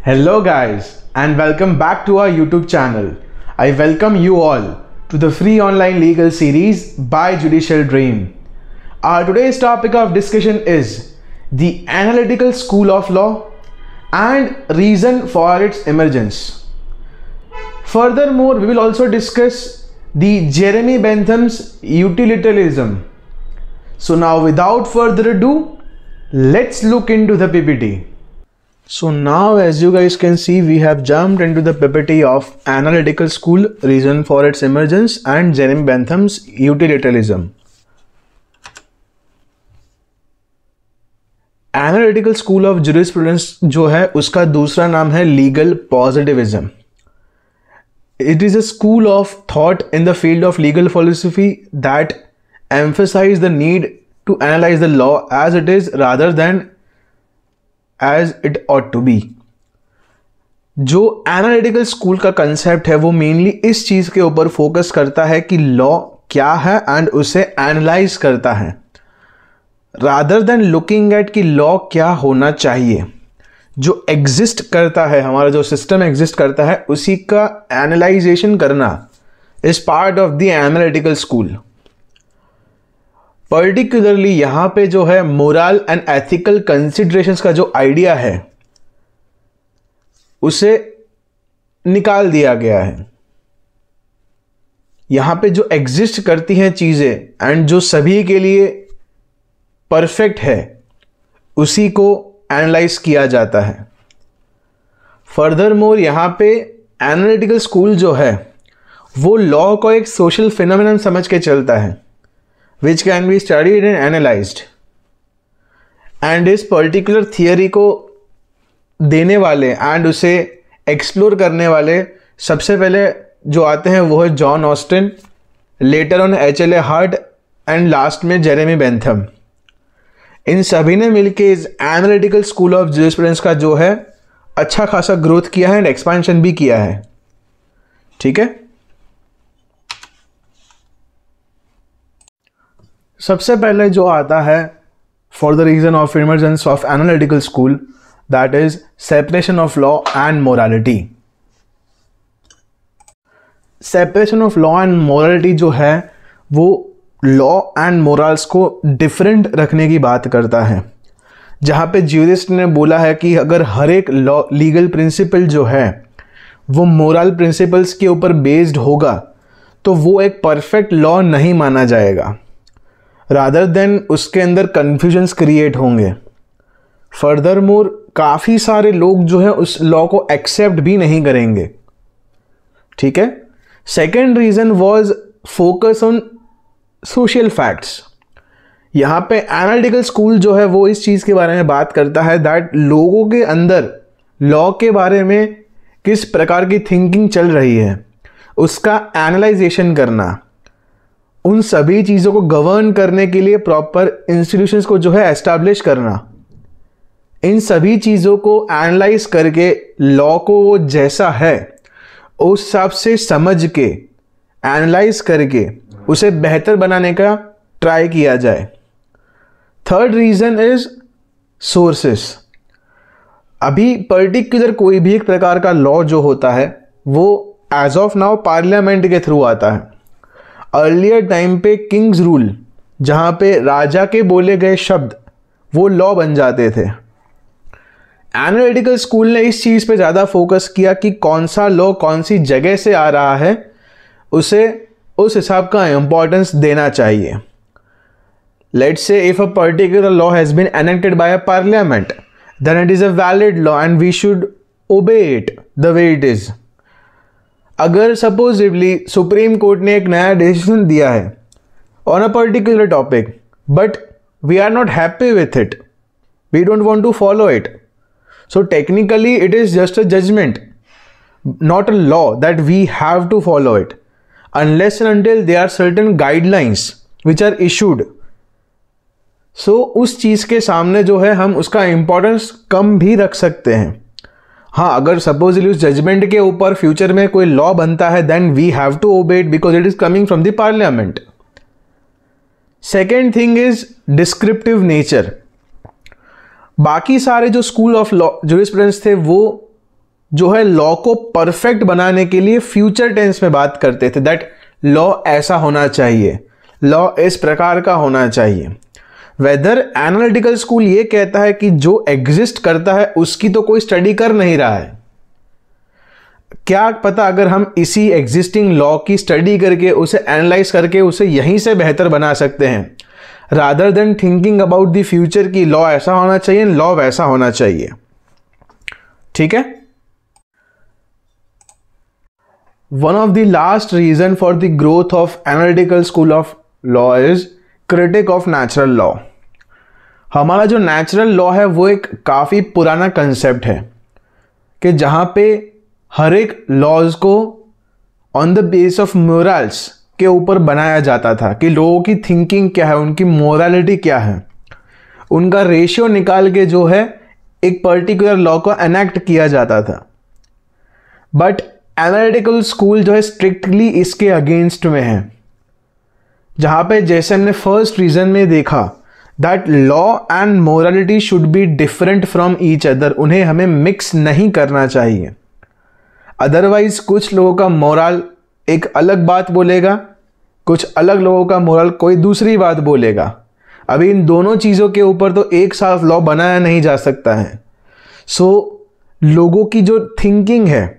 Hello guys and welcome back to our YouTube channel. I welcome you all to the free online legal series by Judicial Dream. Our today's topic of discussion is the analytical school of law and reason for its emergence. Furthermore, we will also discuss the Jeremy Bentham's utilitarianism. So now without further ado, let's look into the PPT. So now as you guys can see, we have jumped into the PPT of analytical school, reason for its emergence and Jeremy Bentham's utilitarianism. Analytical school of jurisprudence जो है उसका दूसरा नाम है legal positivism. It is a school of thought in the field of legal philosophy that emphasise the need to analyse the law as it is rather than as it ought to be. जो analytical school का concept है वो mainly इस चीज के ऊपर focus करता है कि लॉ क्या है एंड उसे एनालाइज करता है रादर देन लुकिंग एट कि लॉ क्या होना चाहिए. जो एग्जिस्ट करता है, हमारा जो सिस्टम एग्जिस्ट करता है, उसी का एनालाइजेशन करना is part of the analytical school. Particularly यहां पे जो है मोरल एंड एथिकल कंसिडरेशंस का जो आइडिया है उसे निकाल दिया गया है. यहां पे जो एग्जिस्ट करती हैं चीजें एंड जो सभी के लिए परफेक्ट है उसी को एनालाइज किया जाता है. फर्दरमोर यहां पे एनालिटिकल स्कूल जो है वो लॉ को एक सोशल फिनोमेनन समझ के चलता है which can be studied and analyzed. And इस पर्टिकुलर थियरी को देने वाले एंड उसे एक्सप्लोर करने वाले सबसे पहले जो आते हैं वो है John Austin, later on HLA heart and last में जेरेमी बेंथम. इन सभी ने मिलके इस एनालिटिकल स्कूल ऑफ जुरिस्प्रूडेंस का जो है अच्छा खासा ग्रोथ किया है एंड एक्सपेंशन भी किया है. ठीक है, सबसे पहले जो आता है for the reason of emergence of analytical school that is separation of law and morality. Separation of law and morality जो है वो लॉ एंड मोरल्स को डिफरेंट रखने की बात करता है. जहाँ पे ज्यूरिस्ट ने बोला है कि अगर हर एक लॉ लीगल प्रिंसिपल जो है वो मोरल प्रिंसिपल्स के ऊपर बेस्ड होगा तो वो एक परफेक्ट लॉ नहीं माना जाएगा, रादर देन उसके अंदर कन्फ्यूजन्स क्रिएट होंगे. फर्दरमोर काफ़ी सारे लोग जो है उस लॉ को एक्सेप्ट भी नहीं करेंगे. ठीक है. Second reason was focus on social facts. यहाँ पे एनालिटिकल स्कूल जो है वो इस चीज़ के बारे में बात करता है दैट लोगों के अंदर लॉ के बारे में किस प्रकार की थिंकिंग चल रही है उसका एनालाइजेशन करना, उन सभी चीज़ों को गवर्न करने के लिए प्रॉपर इंस्टीट्यूशंस को जो है एस्टैब्लिश करना, इन सभी चीज़ों को एनालाइज करके लॉ को वो जैसा है उस हिसाब से समझ के एनालाइज करके उसे बेहतर बनाने का ट्राई किया जाए. Third reason is sources. अभी पर्टिकुलर कोई भी एक प्रकार का लॉ जो होता है वो एज ऑफ नाउ पार्लियामेंट के थ्रू आता है. अर्लियर टाइम पे किंग्स रूल, जहाँ पे राजा के बोले गए शब्द वो लॉ बन जाते थे. एनालिटिकल स्कूल ने इस चीज़ पे ज़्यादा फोकस किया कि कौन सा लॉ कौन सी जगह से आ रहा है उसे उस हिसाब का इम्पोर्टेंस देना चाहिए. Let's say if a particular law has been enacted bye a parliament then it is a valid law and we should ओबे it the way it is. अगर सपोजिवली सुप्रीम कोर्ट ने एक नया डिसीजन दिया है on a particular topic but we are not happy with it, we don't want to follow it, so technically it is just a judgement, not a law that we have to follow it unless and until there are certain guidelines which are issued. So उस चीज़ के सामने जो है हम उसका importance कम भी रख सकते हैं. हाँ, अगर सपोजली उस जजमेंट के ऊपर फ्यूचर में कोई लॉ बनता है then we have to obey it because it is coming from the parliament. Second thing is descriptive nature. बाकी सारे जो स्कूल ऑफ लॉ जुरिस्प्रूडेंस थे वो जो है लॉ को परफेक्ट बनाने के लिए फ्यूचर टेंस में बात करते थे, दैट लॉ ऐसा होना चाहिए, लॉ इस प्रकार का होना चाहिए। वेदर एनालिटिकल स्कूल ये कहता है कि जो एग्जिस्ट करता है उसकी तो कोई स्टडी कर नहीं रहा है। क्या पता अगर हम इसी एग्जिस्टिंग लॉ की स्टडी करके उसे एनालाइज करके उसे यहीं से बेहतर बना सकते हैं, rather than thinking about the future की लॉ ऐसा होना चाहिए, लॉ वैसा होना चाहिए। ठीक है। One of the last reason for the growth of analytical school of law is critic of natural law. हमारा जो नेचुरल लॉ है वो एक काफ़ी पुराना कंसेप्ट है कि जहाँ पे हर एक लॉज को on the base of morals के ऊपर बनाया जाता था कि लोगों की थिंकिंग क्या है, उनकी मोरालिटी क्या है, उनका रेशियो निकाल के जो है एक पर्टिकुलर लॉ को एनेक्ट किया जाता था। बट एनालिटिकल स्कूल जो है स्ट्रिक्टली इसके अगेंस्ट में है, जहाँ पे जैसे हमने फर्स्ट रीजन में देखा that law and morality should be different from each other, उन्हें हमें मिक्स नहीं करना चाहिए। अदरवाइज कुछ लोगों का मोरल एक अलग बात बोलेगा, कुछ अलग लोगों का मोरल कोई दूसरी बात बोलेगा। अभी इन दोनों चीज़ों के ऊपर तो एक साथ लॉ बनाया नहीं जा सकता है। सो लोगों की जो थिंकिंग है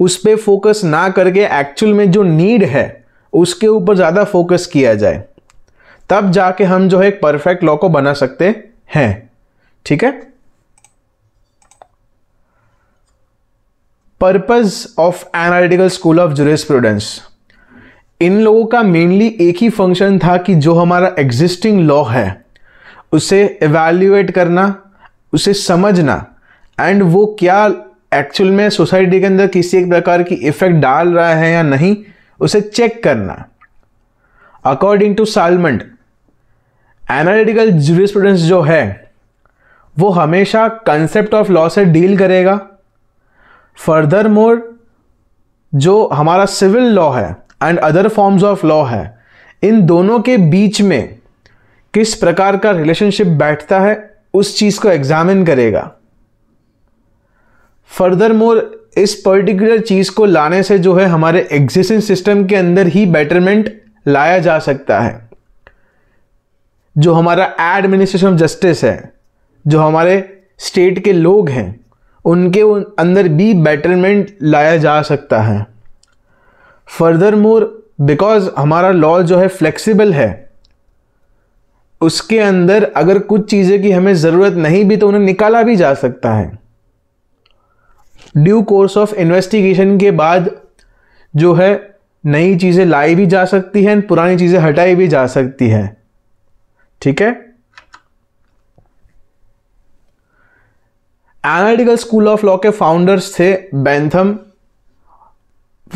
उस पर फोकस ना करके एक्चुअल में जो नीड है उसके ऊपर ज़्यादा फोकस किया जाए, तब जाके हम जो है एक परफेक्ट लॉ को बना सकते हैं। ठीक है। Purpose of analytical school of jurisprudence, इन लोगों का मेनली एक ही फंक्शन था कि जो हमारा एग्जिस्टिंग लॉ है उसे इवैल्यूएट करना, उसे समझना एंड वो क्या एक्चुअल में सोसाइटी के अंदर किसी एक प्रकार की इफेक्ट डाल रहा है या नहीं उसे चेक करना। अकॉर्डिंग टू साल्मंड, एनालिटिकल जूरिस्प्रूडेंस जो है वो हमेशा कंसेप्ट ऑफ लॉ से डील करेगा। फर्दरमोर जो हमारा सिविल लॉ है and other forms of law है, इन दोनों के बीच में किस प्रकार का रिलेशनशिप बैठता है उस चीज को एग्जामिन करेगा। फर्दरमोर इस पर्टिकुलर चीज को लाने से जो है हमारे एग्जिस्टिंग सिस्टम के अंदर ही बेटरमेंट लाया जा सकता है। जो हमारा एडमिनिस्ट्रेशन ऑफ जस्टिस है, जो हमारे स्टेट के लोग हैं, उनके अंदर भी बेटरमेंट लाया जा सकता है। फर्दरमोर बिकॉज हमारा लॉ जो है फ्लेक्सिबल है, उसके अंदर अगर कुछ चीज़ें की हमें ज़रूरत नहीं भी तो उन्हें निकाला भी जा सकता है। ड्यू कोर्स ऑफ इन्वेस्टिगेशन के बाद जो है नई चीज़ें लाई भी जा सकती हैं, पुरानी चीज़ें हटाई भी जा सकती हैं। ठीक है। एनालिटिकल स्कूल ऑफ लॉ के फाउंडर्स थे Bentham,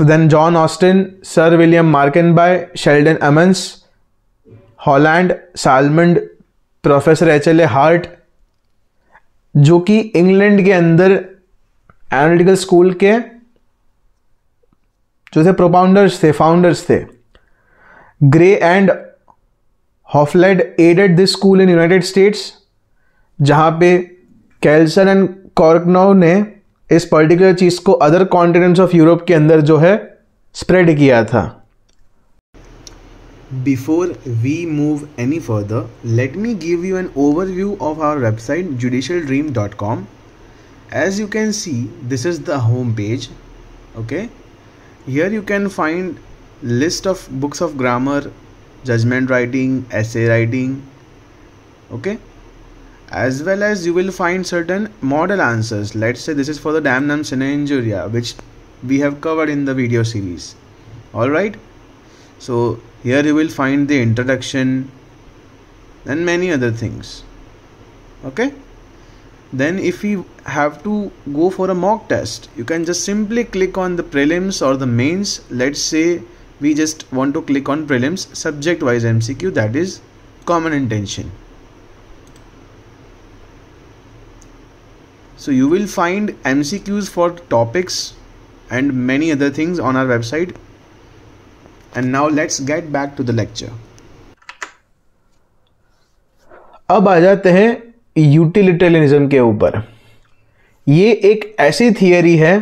then John Austin, sir William मार्केनबाय, Sheldon Aman's, Holland, Salmond, professor एच.एल.ए. Heart, जो कि इंग्लैंड के अंदर एनालिटिकल स्कूल के जो थे प्रोपाउंडर्स थे, फाउंडर्स थे। Grey and हॉफलेड added this school in United states, जहां पे कैल्सन एंड कॉर्कनॉव ने इस पर्टिकुलर चीज को अदर कॉन्टिनेंट्स ऑफ यूरोप के अंदर जो है स्प्रेड किया था। Before we move any further, let me give you an overview of our website judicialdream.com. As you can see, this is the home page. Okay, here you can find list of books of grammar, judgment writing, essay writing. Okay, as well as you will find certain model answers. Let's say this is for the damnum sine injuria, which we have covered in the video series. All right, so here you will find the introduction and many other things. Okay, then if you have to go for a mock test, you can just simply click on the prelims or the mains. Let's say we just want to click on prelims subject wise MCQ, that is common intention. So you will find MCQs for topics and many other things on our website. And now let's get back to the lecture. अब आ जाते हैं utilitarianism के ऊपर। ये एक ऐसी theory है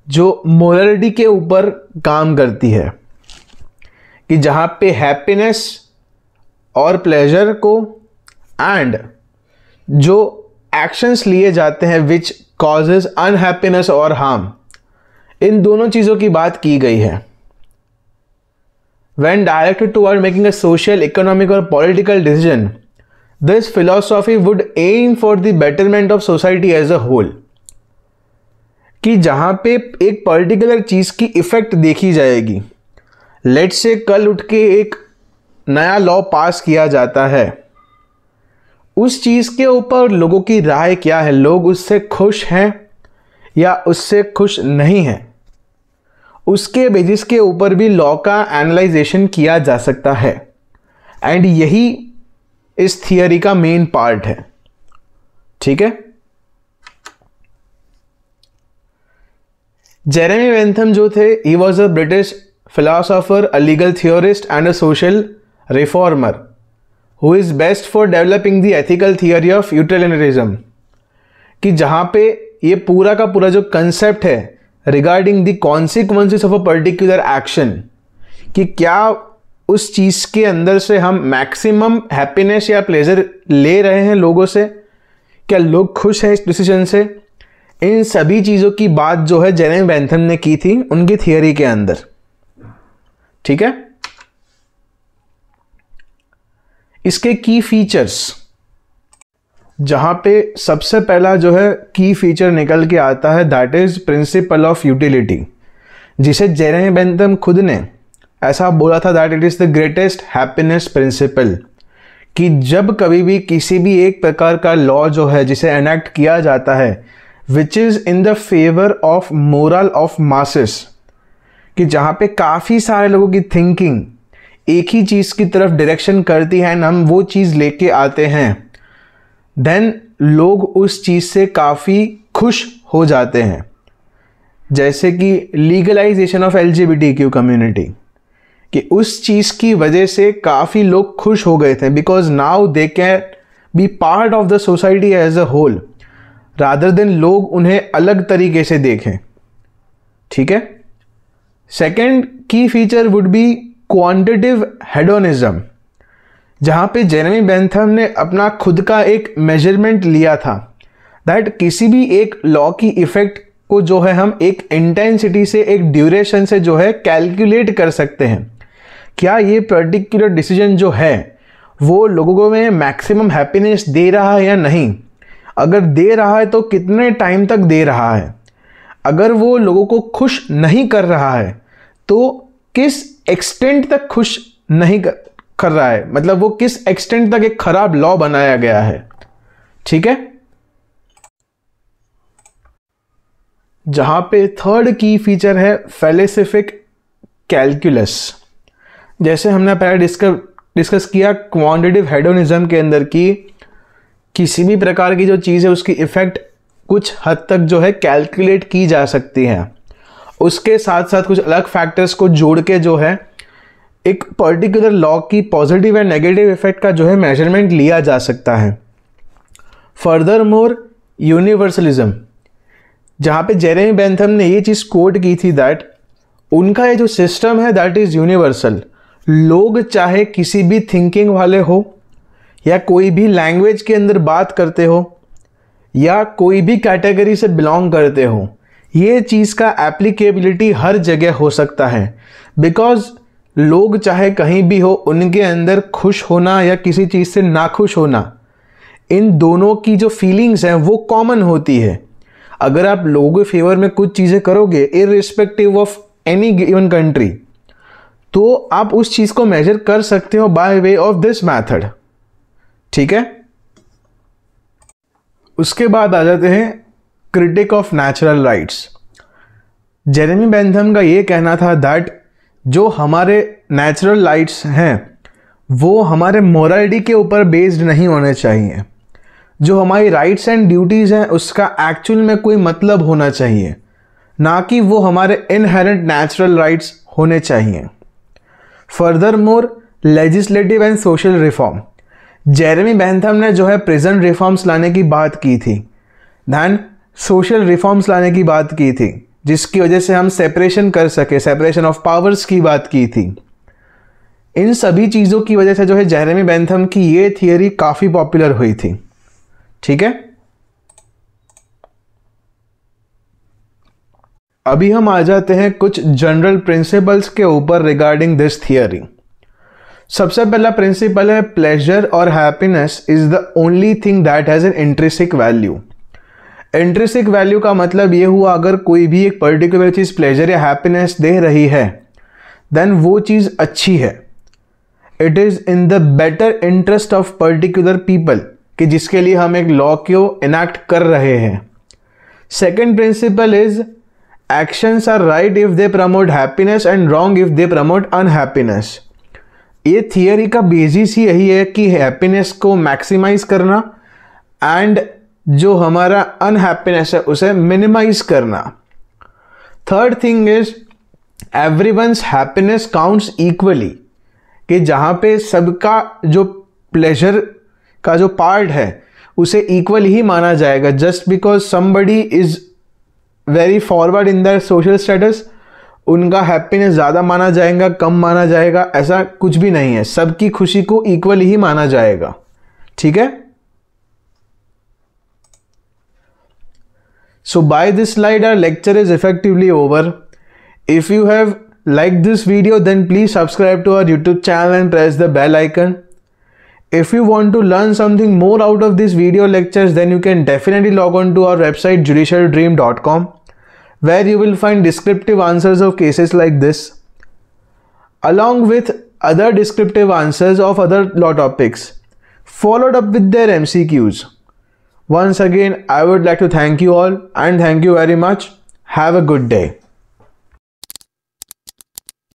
जो मोरालिटी के ऊपर काम करती है कि जहाँ पे हैप्पीनेस और प्लेजर को एंड जो एक्शंस लिए जाते हैं विच कॉजेज अनहैप्पीनेस और हार्म, इन दोनों चीज़ों की बात की गई है। When directed toward making a social, economic or political decision, this philosophy would aim for the betterment of society as a whole। कि जहाँ पे एक पर्टिकुलर चीज़ की इफ़ेक्ट देखी जाएगी, लेट्स से कल उठ के एक नया लॉ पास किया जाता है, उस चीज़ के ऊपर लोगों की राय क्या है, लोग उससे खुश हैं या उससे खुश नहीं हैं, उसके बेसिस के ऊपर भी लॉ का एनालाइजेशन किया जा सकता है। एंड यही इस थियरी का मेन पार्ट है। ठीक है, जेरेमी बेंथम जो थे, he was a British philosopher, a legal theorist and a social reformer who is best for developing the ethical theory of utilitarianism. कि जहाँ पे ये पूरा का पूरा जो कंसेप्ट है regarding the consequences of a particular action, कि क्या उस चीज़ के अंदर से हम मैक्सिमम हैप्पीनेस या प्लेजर ले रहे हैं लोगों से, क्या लोग खुश हैं इस डिसीजन से, इन सभी चीज़ों की बात जो है जेरेमी बेंथम ने की थी उनकी थियरी के अंदर। ठीक है, इसके की फीचर्स, जहां पे सबसे पहला जो है की फीचर निकल के आता है, that is principle of utility, जिसे जेरेमी बेंथम खुद ने ऐसा बोला था that it is the greatest happiness principal. कि जब कभी भी किसी भी एक प्रकार का लॉ जो है जिसे एनेक्ट किया जाता है which is in the favour of moral of masses, कि जहाँ पे काफ़ी सारे लोगों की थिंकिंग एक ही चीज़ की तरफ डायरेक्शन करती है, हम वो चीज़ लेके आते हैं, देन लोग उस चीज़ से काफ़ी खुश हो जाते हैं। जैसे कि लीगलाइजेशन ऑफ LGBTQ कम्युनिटी, कि उस चीज़ की वजह से काफ़ी लोग खुश हो गए थे, because now they can be part of the society as a whole, rather than लोग उन्हें अलग तरीके से देखें। ठीक है, सेकेंड की feature would be quantitative hedonism, जहाँ पे जेरेमी बेंथम ने अपना खुद का एक मेजरमेंट लिया था दैट किसी भी एक लॉ की इफ़ेक्ट को जो है हम एक इंटेंसिटी से, एक ड्यूरेशन से जो है कैलकुलेट कर सकते हैं। क्या ये पर्टिकुलर डिसीजन जो है वो लोगों में मैक्सिमम हैप्पीनेस दे रहा है या नहीं, अगर दे रहा है तो कितने टाइम तक दे रहा है, अगर वो लोगों को खुश नहीं कर रहा है तो किस एक्सटेंट तक खुश नहीं कर रहा है, मतलब वो किस एक्सटेंट तक एक खराब लॉ बनाया गया है। ठीक है, जहां पे थर्ड की फीचर है फिलोसॉफिक कैलकुलस। जैसे हमने पहले डिस्कस किया क्वांटिटिव हेडोनिज्म के अंदर की किसी भी प्रकार की जो चीज़ है उसकी इफ़ेक्ट कुछ हद तक जो है कैलकुलेट की जा सकती है, उसके साथ साथ कुछ अलग फैक्टर्स को जोड़ के जो है एक पर्टिकुलर लॉ की पॉजिटिव एंड नेगेटिव इफेक्ट का जो है मेजरमेंट लिया जा सकता है। फर्दर मोर यूनिवर्सलिज्म, जहाँ पे जेरेमी बेंथम ने ये चीज़ कोट की थी दैट उनका ये जो सिस्टम है दैट इज़ यूनिवर्सल, लोग चाहे किसी भी थिंकिंग वाले हो या कोई भी लैंग्वेज के अंदर बात करते हो या कोई भी कैटेगरी से बिलोंग करते हो, ये चीज़ का एप्लीकेबिलिटी हर जगह हो सकता है, बिकॉज लोग चाहे कहीं भी हो उनके अंदर खुश होना या किसी चीज़ से नाखुश होना, इन दोनों की जो फीलिंग्स हैं वो कॉमन होती है। अगर आप लोगों के फेवर में कुछ चीज़ें करोगे irrespective of any given country, तो आप उस चीज़ को मेजर कर सकते हो by way of this method. ठीक है, उसके बाद आ जाते हैं critic of natural rights. Jeremy Bentham का ये कहना था दैट जो हमारे नेचुरल राइट्स हैं वो हमारे मोरालिटी के ऊपर बेस्ड नहीं होने चाहिए, जो हमारी राइट्स एंड ड्यूटीज़ हैं उसका एक्चुअल में कोई मतलब होना चाहिए, ना कि वो हमारे इनहेरेंट नेचुरल राइट्स होने चाहिए। Further more legislative and social reform, Jeremy Bentham ने जो है प्रेजेंट रिफॉर्म्स लाने की बात की थी, दैन सोशल रिफॉर्म्स लाने की बात की थी, जिसकी वजह से हम सेपरेशन कर सके, सेपरेशन ऑफ पावर्स की बात की थी। इन सभी चीज़ों की वजह से जो है जेरेमी बेंथम की ये थियरी काफ़ी पॉपुलर हुई थी। ठीक है, अभी हम आ जाते हैं कुछ जनरल प्रिंसिपल्स के ऊपर रिगार्डिंग दिस थियरी। सबसे पहला प्रिंसिपल है प्लेजर और happiness is the only thing that has an intrinsic value. Intrinsic value का मतलब ये हुआ, अगर कोई भी एक पर्टिकुलर चीज़ प्लेजर या हैप्पीनेस दे रही है देन वो चीज़ अच्छी है। It is in the better interest of particular people, कि जिसके लिए हम एक लॉ को इनैक्ट कर रहे हैं। Second principal is actions are right if they promote happiness and wrong if they promote unhappiness. ये थियरी का बेसिस ही यही है कि हैप्पीनेस को मैक्सिमाइज करना एंड जो हमारा अनहैप्पीनेस है उसे मिनिमाइज करना। Third thing is everyone's happiness counts equally, कि जहाँ पे सबका जो प्लेजर का जो पार्ट है उसे इक्वल ही माना जाएगा। Just because somebody is very forward in that social status, उनका हैप्पीनेस ज़्यादा माना जाएगा, कम माना जाएगा, ऐसा कुछ भी नहीं है। सबकी खुशी को इक्वल ही माना जाएगा। ठीक है, so by this slide our lecture is effectively over. If you have liked this video then please subscribe to our YouTube channel and press the bell icon. If you want to learn something more out of these video lectures then you can definitely log on to our website judicialdream.com, where you will find descriptive answers of cases like this along with other descriptive answers of other law topics followed up with their MCQs. Once again, I would like to thank you all and thank you very much. Have a good day.